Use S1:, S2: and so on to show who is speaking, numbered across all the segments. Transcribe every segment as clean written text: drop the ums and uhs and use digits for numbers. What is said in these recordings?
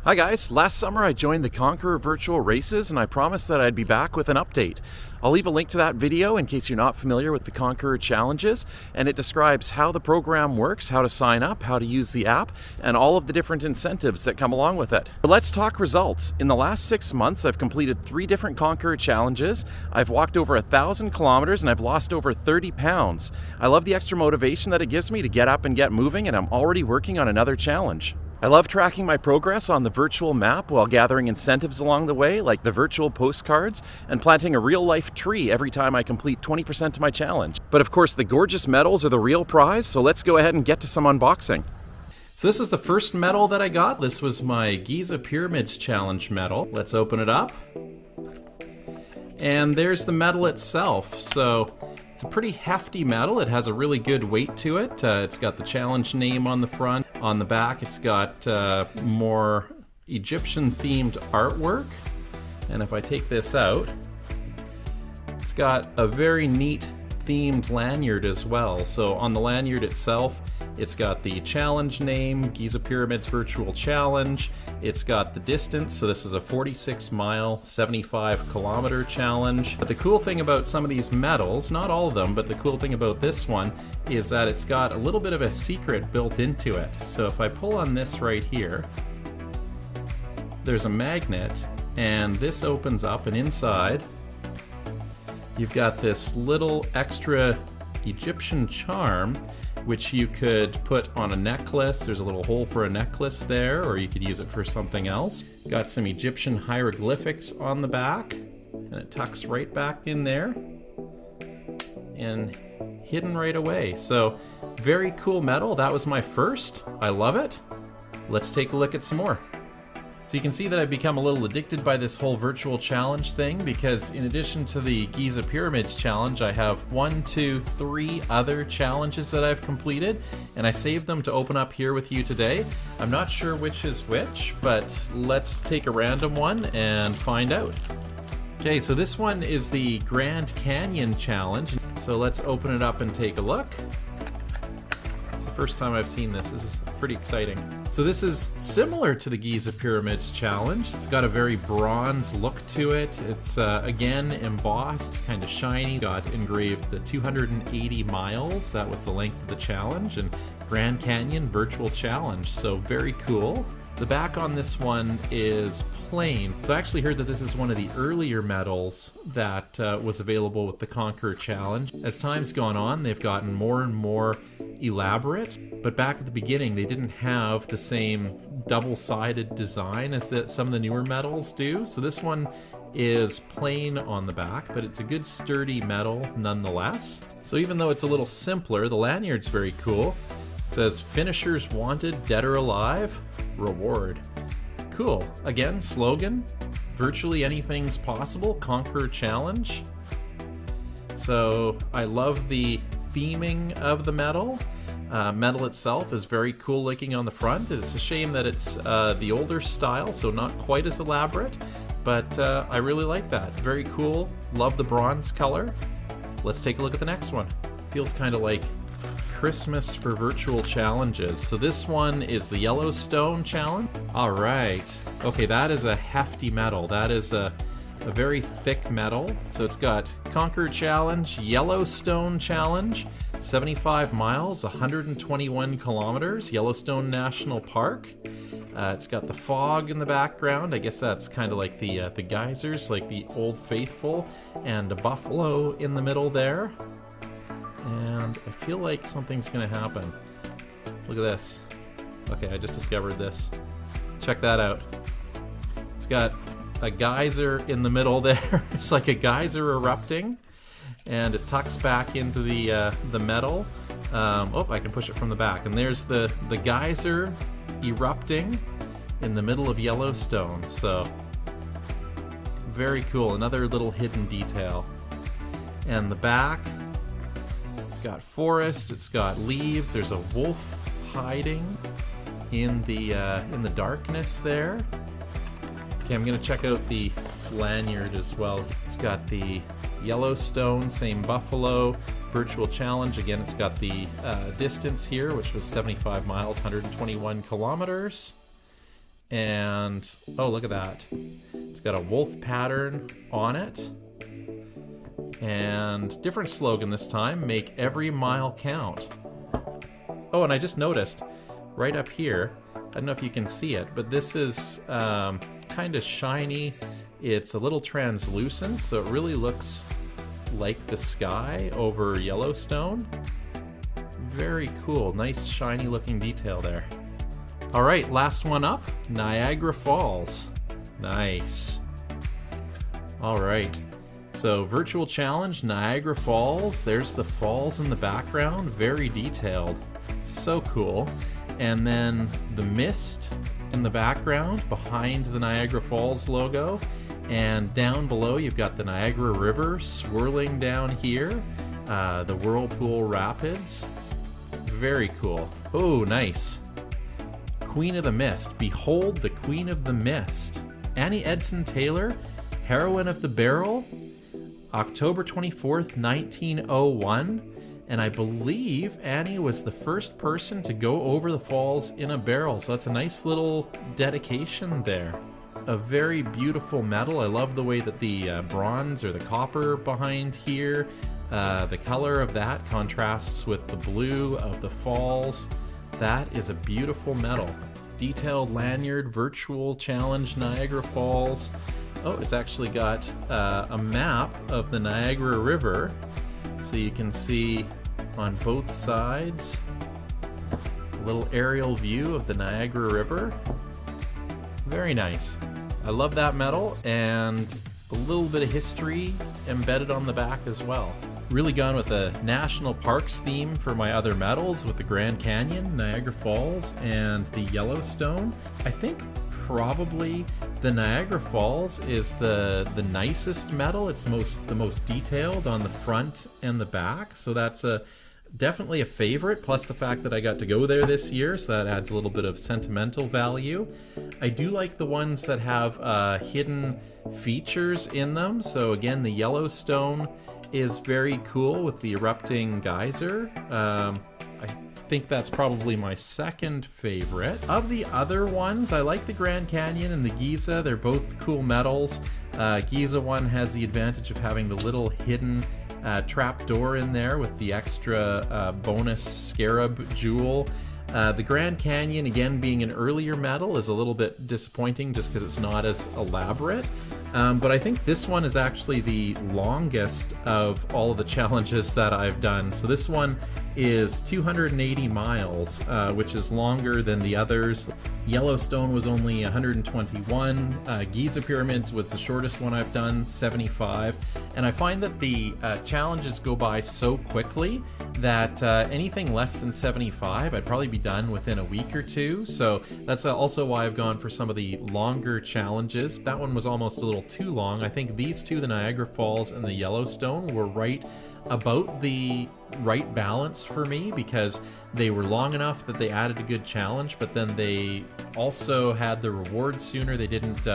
S1: Hi guys, last summer I joined the Conqueror virtual races and I promised that I'd be back with an update. I'll leave a link to that video in case you're not familiar with the Conqueror Challenges, and it describes how the program works, how to sign up, how to use the app, and all of the different incentives that come along with it. But let's talk results. In the last 6 months, I've completed 3 different Conqueror Challenges, I've walked over 1,000 kilometers, and I've lost over 30 pounds. I love the extra motivation that it gives me to get up and get moving, and I'm already working on another challenge. I love tracking my progress on the virtual map while gathering incentives along the way, like the virtual postcards, and planting a real-life tree every time I complete 20% of my challenge. But of course, the gorgeous medals are the real prize, so let's go ahead and get to some unboxing. So this was the first medal that I got. This was my Gyza Pyramids Challenge medal. Let's open it up. And there's the medal itself. So it's a pretty hefty medal. It has a really good weight to it. It's got the challenge name on the front. On the back, it's got more Egyptian-themed artwork. And if I take this out, it's got a very neat themed lanyard as well. So on the lanyard itself, it's got the challenge name, Gyza Pyramids Virtual Challenge. It's got the distance, so this is a 46-mile, 75-kilometer challenge. But the cool thing about some of these medals, not all of them, but the cool thing about this one is that it's got a little bit of a secret built into it. So if I pull on this right here, there's a magnet, and this opens up, and inside you've got this little extra Egyptian charm which you could put on a necklace. There's a little hole for a necklace there, or you could use it for something else. Got some Egyptian hieroglyphics on the back, and it tucks right back in there and hidden right away. So very cool medal. That was my first. I love it. Let's take a look at some more. So you can see that I've become a little addicted by this whole virtual challenge thing, because in addition to the Gyza Pyramids challenge, I have 1, 2, 3 other challenges that I've completed, and I saved them to open up here with you today. I'm not sure which is which, but let's take a random one and find out. Okay, so this one is the Grand Canyon challenge. So let's open it up and take a look. It's the first time I've seen this. This is pretty exciting. So this is similar to the Gyza Pyramids challenge. It's got a very bronze look to it. It's again embossed, it's kind of shiny. Got engraved the 280 miles. That was the length of the challenge, and Grand Canyon virtual challenge. So very cool. The back on this one is plain. So I actually heard that this is one of the earlier medals that was available with the Conqueror Challenge. As time's gone on, they've gotten more and more elaborate, but back at the beginning they didn't have the same double-sided design as some of the newer medals do. So this one is plain on the back, but it's a good sturdy medal nonetheless. So even though it's a little simpler, the lanyard's very cool. It says, "Finishers wanted, dead or alive, reward." Cool. Again, slogan, virtually anything's possible, Conqueror Challenge. So I love the theming of the medal. Medal itself is very cool looking on the front. It's a shame that it's the older style, so not quite as elaborate, but I really like that. Very cool. Love the bronze color. Let's take a look at the next one. Feels kind of like Christmas for virtual challenges. So this one is the Yellowstone challenge. All right. Okay, that is a hefty medal. That is a very thick medal. So it's got Conqueror Challenge, Yellowstone Challenge, 75 miles, 121 kilometers, Yellowstone National Park. It's got the fog in the background. I guess that's kind of like the geysers, like the Old Faithful, and a buffalo in the middle there. And I feel like something's gonna happen. Look at this. Okay, I just discovered this. Check that out. It's got a geyser in the middle there. It's like a geyser erupting, and it tucks back into the metal. Oh, I can push it from the back, and there's the geyser erupting in the middle of Yellowstone. So very cool. Another little hidden detail. And the back, it's got forest, it's got leaves, there's a wolf hiding in the darkness there. Okay, I'm gonna check out the lanyard as well. It's got the Yellowstone, same buffalo, virtual challenge. Again, it's got the distance here, which was 75 miles, 121 kilometers. And oh, look at that. It's got a wolf pattern on it. And different slogan this time, make every mile count. Oh, and I just noticed right up here, I don't know if you can see it, but this is kind of shiny. It's a little translucent, so it really looks like the sky over Yellowstone. Very cool, nice shiny looking detail there. All right, last one up, Niagara Falls. Nice. All right, so virtual challenge, Niagara Falls. There's the falls in the background, very detailed, so cool. And then the mist in the background behind the Niagara Falls logo. And down below you've got the Niagara River swirling down here, the Whirlpool Rapids. Very cool. Oh, nice. Queen of the Mist. Behold the Queen of the Mist. Annie Edson Taylor, Heroine of the Barrel, October 24th, 1901. And I believe Annie was the first person to go over the falls in a barrel. So that's a nice little dedication there. A very beautiful medal. I love the way that the bronze or the copper behind here, the color of that contrasts with the blue of the falls. That is a beautiful medal. Detailed lanyard, virtual challenge, Niagara Falls. Oh, it's actually got a map of the Niagara River, so you can see on both sides a little aerial view of the Niagara River. Very nice. I love that medal, and a little bit of history embedded on the back as well. Really gone with the national parks theme for my other medals, with the Grand Canyon, Niagara Falls, and the Yellowstone. I think probably the Niagara Falls is the nicest medal. It's the most detailed on the front and the back, so that's definitely a favorite, plus the fact that I got to go there this year, so that adds a little bit of sentimental value. I do like the ones that have hidden features in them. So again, the Yellowstone is very cool with the erupting geyser. I think that's probably my second favorite. Of the other ones, I like the Grand Canyon and the Gyza. They're both cool medals. Gyza one has the advantage of having the little hidden trap door in there with the extra bonus scarab jewel. The Grand Canyon, again being an earlier medal, is a little bit disappointing just because it's not as elaborate. But I think this one is actually the longest of all of the challenges that I've done. So this one is 280 miles, which is longer than the others. Yellowstone was only 121. Gyza Pyramids was the shortest one I've done, 75. And I find that the challenges go by so quickly that anything less than 75, I'd probably be done within a week or two. So that's also why I've gone for some of the longer challenges. That one was almost a little too long. I think these two, the Niagara Falls and the Yellowstone, were right about the right balance for me, because they were long enough that they added a good challenge, but then they also had the rewards sooner. They didn't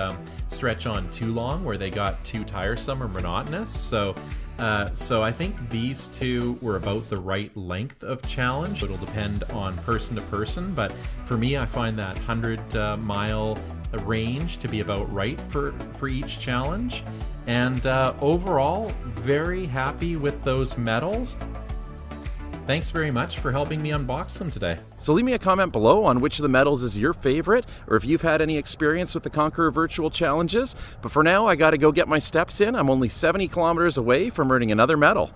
S1: stretch on too long where they got too tiresome or monotonous. So I think these two were about the right length of challenge. It'll depend on person to person, but for me, I find that 100-mile range to be about right for each challenge. And overall, very happy with those medals. Thanks very much for helping me unbox them today. So leave me a comment below on which of the medals is your favorite, or if you've had any experience with the Conqueror Virtual Challenges. But for now, I gotta go get my steps in. I'm only 70 kilometers away from earning another medal.